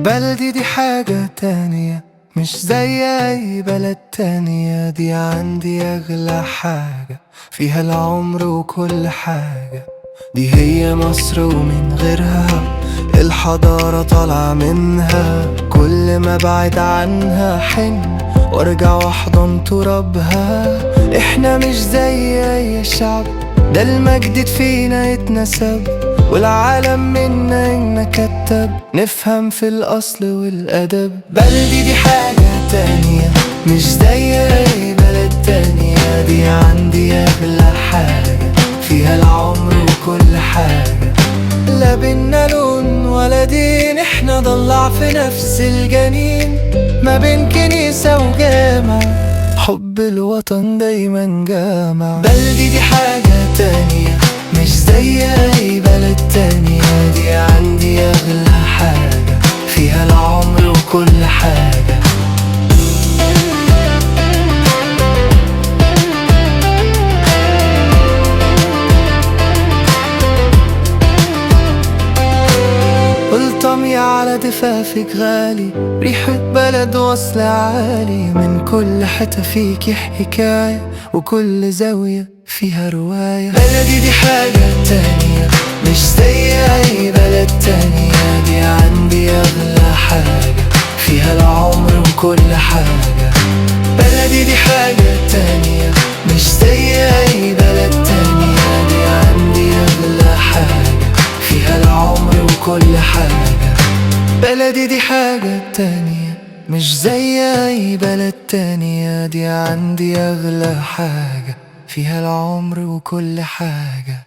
بلدي دي حاجة تانية، مش زي أي بلد تانية. دي عندي أغلى حاجة، فيها العمر وكل حاجة. دي هي مصر ومن غيرها الحضارة طالعة منها. كل ما بعد عنها حن وارجع واحضن ترابها. احنا مش زي أي شعب، ده المجد فينا اتنسب، والعالم منا انكتب. نفهم في الأصل والأدب. بلدي دي حاجة تانية، مش زي أي بلد تانية. دي عندي أغلى حاجة، فيها العمر وكل حاجة. لا بينا لون ولا دين، احنا ضلع في نفس الجنين، ما بين كنيسة وجامع. حب الوطن دايما جامع. بلدي دي حاجة تانية، مش زي أي بلد تانية. دي عندي أغلى حاجة، فيها العمر وكل حاجة. طمي على دفافك غالي، ريحة بلد وصل عالي. من كل حتة فيكي حكاية، وكل زاوية فيها رواية. بلدي دي حاجة تانية، مش زي أي بلد تانية. دي عندي أغلى حاجة، فيها العمر وكل حاجة. بلدي دي حاجة تانية، مش زي أي بلد تانية. دي عندي أغلى حاجة، فيها العمر وكل حاجة. بلدي دي حاجة تانية، مش زي أي بلد تانية. دي عندي أغلى حاجة، فيها العمر وكل حاجة.